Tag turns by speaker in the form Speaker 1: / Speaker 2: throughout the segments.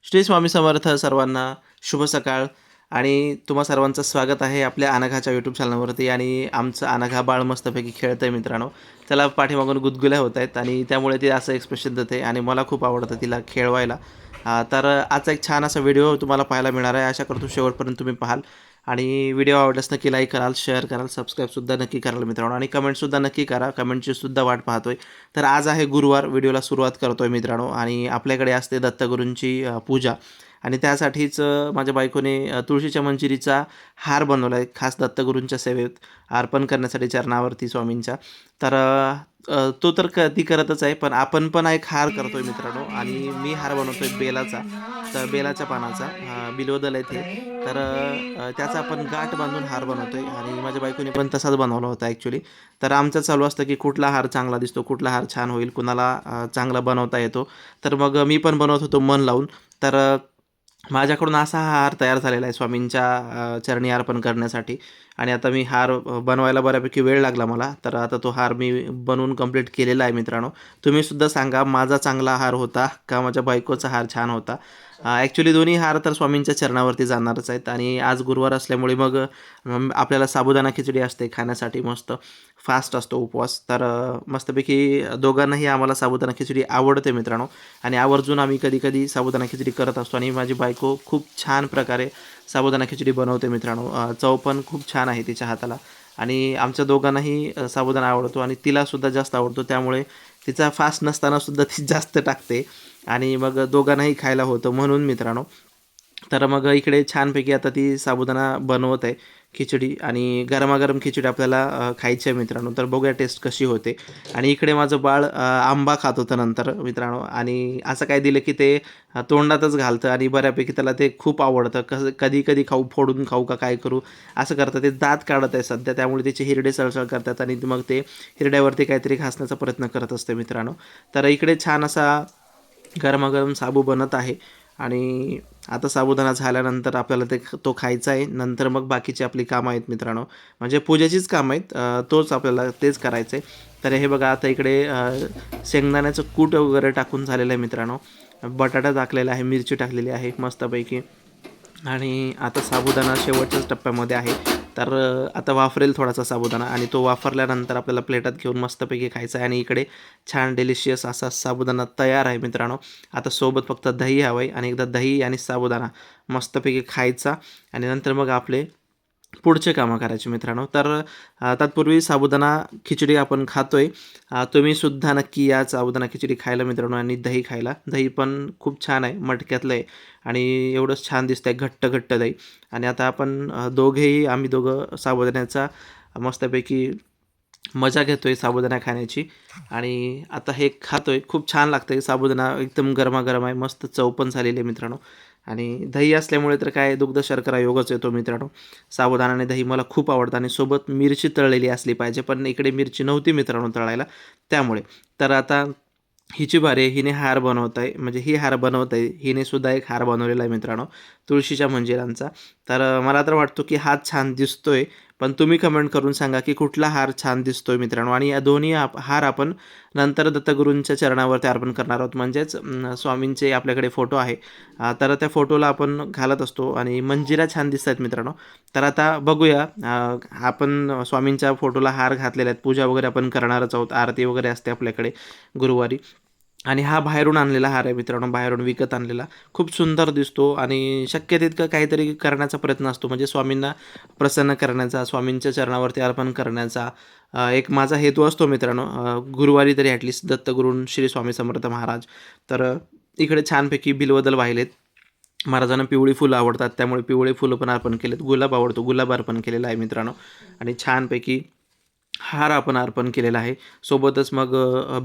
Speaker 1: श्री स्वामी समर्थ सर्वांना शुभ सकाळ आणि तुम्हा सर्वांचं स्वागत आहे आपल्या अनघाच्या यूट्यूब चॅनलवरती. आणि आमचं अनघा बाळ मस्तपैकी खेळतं आहे मित्रांनो. त्याला पाठीमागून गुदगुल्या होत आहेत आणि त्यामुळे ती असं एक्सप्रेशन देते आणि मला खूप आवडतं तिला खेळवायला. तर आजचा एक छान असा व्हिडिओ तुम्हाला पाहायला मिळणार आहे. आशा करतो शेवटपर्यंत तुम्ही पाहाल आणि व्हिडिओ आवडल्यास नक्की लाईक कराल, शेअर कराल, सबस्क्राईबसुद्धा नक्की कराल मित्रांनो आणि कमेंटसुद्धा नक्की करा. कमेंटचीसुद्धा वाट पाहतोय. तर आज आहे गुरुवार, व्हिडिओला सुरुवात करतोय मित्रांनो आणि आपल्याकडे असते दत्तगुरूंची पूजा आणि त्यासाठीच माझ्या बायकोने तुळशीच्या मंजिरीचा हार बनवला आहे खास दत्तगुरूंच्या सेवेत अर्पण करण्यासाठी चरणावरती स्वामींच्या. तर तो तर ती करतच आहे, पण आपण पण एक हार करतोय मित्रांनो आणि मी हार बनवतोय बेलाचा. तर बेलाच्या पानाचा बिल्वदल आहे ते. तर त्याचा आपण गाठ बांधून हार बनवतोय आणि माझ्या बायकोने पण तसाच बनवला होता ॲक्च्युली. तर आमचं चालू असतं की कुठला हार चांगला दिसतो, कुठला हार छान होईल, कुणाला चांगला बनवता येतो. तर मग मी पण बनवत होतो मन लावून. तर माझ्याकडून असा हा हार तयार झालेला आहे स्वामींच्या चरणी अर्पण करण्यासाठी. आणि आता मी हार बनवायला बऱ्यापैकी वेळ लागला मला. तर आता तो हार मी बनवून कंप्लीट केलेला आहे मित्रांनो. तुम्हीसुद्धा सांगा माझा चांगला हार होता का माझ्या बायकोचा हार छान होता? ॲक्च्युली दोन्ही हार तर स्वामींच्या चरणावरती जाणारच आहेत आणि आज गुरुवार असल्यामुळे मग आपल्याला साबुदाणा खिचडी असते खाण्यासाठी मस्त. फास्ट असतो उपवास. तर मस्तपैकी दोघांनाही आम्हाला साबुदाणा खिचडी आवडते मित्रांनो आणि आवर्जून आम्ही कधी-कधी साबुदाणा खिचडी करत असतो आणि माझी बायको खूप छान प्रकारे साबुदाणा खिचडी बनवते मित्रांनो. चव पण खूप छान आहे तिच्या हाताला आणि आमच्या दोघांनाही साबुदाणा आवडतो आणि तिलासुद्धा जास्त आवडतो. त्यामुळे तिचा फास्ट नसतानासुद्धा ती जास्त टाकते आणि मग दोघांनाही खायला होतं म्हणून मित्रांनो. तर मग इकडे छानपैकी आता ती साबुदाणा बनवत आहे खिचडी आणि गरमागरम खिचडी आपल्याला खायची आहे मित्रांनो. तर बघूया टेस्ट कशी होते. आणि इकडे माझं बाळ आंबा खात होतं नंतर मित्रांनो आणि असं काय दिलं की ते तोंडातच घालतं आणि बऱ्यापैकी त्याला ते खूप आवडतं. कसं कधी-कधी खाऊ, फोडून खाऊ का काय करू असं करतं. ते दात काढत आहे सध्या, त्यामुळे त्याचे हिरडे सळसळ करतात आणि मग ते हिरड्यावरती काहीतरी घासण्याचा प्रयत्न करत असते मित्रांनो. तर इकडे छान असा गरमागरम साबू बनत आहे आणि आता साबुदाणा झाल्यानंतर आपल्याला तो खायचा आहे. नंतर मग बाकीची आपली कामं आहेत मित्रांनो. म्हणजे पूजेचीच कामं आहेत. तोच आपल्याला तेच करायचं आहे. तर हे बघा आता इकडे शेंगदाण्याचं कूट वगैरे टाकून झालेलं आहे मित्रांनो. बटाटा टाकलेला आहे, मिरची टाकलेली आहे मस्तपैकी. आणि आता साबुदाणा शेवटच्याच टप्प्यामध्ये आहे. तर आता वाफरेल थोडासा साबुदाणा आणि तो वाफरल्यानंतर आपल्याला प्लेटात घेऊन मस्तपैकी खायचा आहे. आणि इकडे छान डिलिशियस असा साबुदाणा तयार आहे मित्रांनो. आता सोबत फक्त दही हवं आहे आणि एकदा दही आणि साबुदाणा मस्तपैकी खायचा आणि नंतर मग आपले पुढचे कामं करायचे मित्रांनो. तर तत्पूर्वी साबुदाणा खिचडी आपण खातोय. तुम्हीसुद्धा नक्की या साबुदाणा खिचडी खायला मित्रांनो आणि दही खायला. दही पण खूप छान आहे, मटक्यातलं आहे आणि एवढंच छान दिसतंय घट्ट घट्ट दही. आणि आता आपण आम्ही दोघं साबुदाण्याचा मस्तपैकी मजा घेतोय साबुदाणा खाण्याची आणि आता हे खातोय. खूप छान लागतंय. साबुदाणा एकदम गरमागरम आहे. मस्त चव पण झालेली आहे मित्रांनो. आणि दही असल्यामुळे तर काय दुग्ध शर्करा योगच येतो मित्रांनो. साबुदाणा आणि दही मला खूप आवडतं आणि सोबत मिरची तळलेली असली पाहिजे. पण इकडे मिरची नव्हती मित्रांनो तळायला त्यामुळे. तर आता हिची बारी आहे. हिने हार बनवत आहे. म्हणजे ही हार बनवत आहे. हिने सुद्धा एक हार बनवलेला आहे मित्रांनो, तुळशीच्या मंजिरांचा. तर मला तर वाटतो की हाच छान दिसतोय. पण तुम्ही कमेंट करून सांगा की कुठला हार छान दिसतोय मित्रांनो. आणि या दोन्ही हार आपण नंतर दत्तगुरूंच्या चरणावरती अर्पण करणार आहोत. म्हणजेच स्वामींचे आपल्याकडे फोटो आहे. तर त्या फोटोला आपण घालत असतो आणि मंजिरा छान दिसत मित्रांनो. तर आता बघूया. आपण स्वामींच्या फोटोला हार घातलेले आहेत. पूजा वगैरे आपण करणारच आहोत. आरती वगैरे असते आपल्याकडे गुरुवारी. आणि हा बाहेरून आणलेला हार आहे मित्रांनो, बाहेरून विकत आणलेला. खूप सुंदर दिसतो आणि शक्य तितकं काहीतरी करण्याचा प्रयत्न असतो. म्हणजे स्वामींना प्रसन्न करण्याचा, स्वामींच्या चरणावरती अर्पण करण्याचा एक माझा हेतू असतो मित्रांनो. गुरुवारी तरी ॲटलीस्ट दत्तगुरूं श्री स्वामी समर्थ महाराज. तर इकडे छानपैकी बिल्वदल वाहिलेत. महाराजांना पिवळी फुलं आवडतात, त्यामुळे पिवळे फुलं पण अर्पण केलेत. गुलाब आवडतो, गुलाब अर्पण केलेला आहे मित्रांनो. आणि छानपैकी हार आपण अर्पण केलेला आहे. सोबतच मग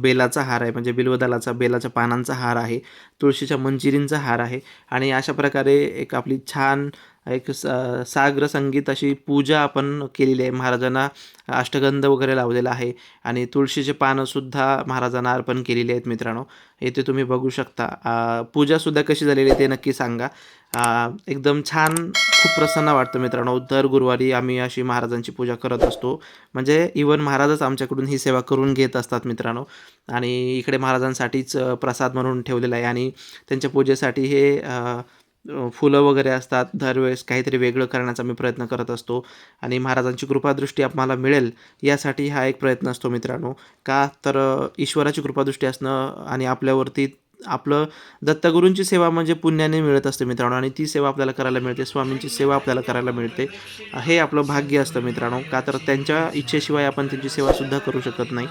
Speaker 1: बेलाचा हार आहे, म्हणजे बिल्वदलाचा, बेलाच्या पानांचा हार आहे, तुळशीच्या मंजिरींचा हार आहे. आणि अशा प्रकारे एक आपली छान एक साग्र संगीत अशी पूजा आपण केलेली आहे. महाराजांना अष्टगंध वगैरे लावलेला आहे आणि तुळशीचे पानंसुद्धा महाराजांना अर्पण केलेली आहेत मित्रांनो. इथे तुम्ही बघू शकता. पूजासुद्धा कशी झालेली आहे ते नक्की सांगा. एकदम छान खूप प्रसन्न वाटतं मित्रांनो. दर गुरुवारी आम्ही अशी महाराजांची पूजा करत असतो. म्हणजे इव्हन महाराजच आमच्याकडून ही सेवा करून घेत असतात मित्रांनो. आणि इकडे महाराजांसाठीच प्रसाद म्हणून ठेवलेला आहे आणि त्यांच्या पूजेसाठी हे फुलं वगैरे असतात. दरवेळेस काहीतरी वेगळं करण्याचा मी प्रयत्न करत असतो आणि महाराजांची कृपादृष्टी आम्हाला मिळेल यासाठी हा एक प्रयत्न असतो मित्रांनो. का तर ईश्वराची कृपादृष्टी असणं आणि आपल्यावरती आपलं दत्तगुरूंची सेवा म्हणजे पुण्याने मिळत असते मित्रांनो आणि ती सेवा आपल्याला करायला मिळते. स्वामींची सेवा आपल्याला करायला मिळते. हे आपलं भाग्य असतं मित्रांनो. का तर त्यांच्या इच्छेशिवाय आपण त्यांची सेवासुद्धा करू शकत नाही.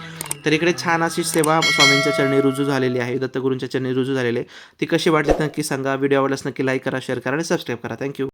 Speaker 1: तर इकडे छान अशी सेवा स्वामींच्या चरणी रुजू झालेली आहे, दत्तगुरूंच्या चरणी रुजू झालेली आहे. ती कशी वाटली नक्की सांगा. व्हिडिओ आवडल्यास नक्की लाईक करा, शेअर करा आणि सबस्क्राईब करा. थँक्यू.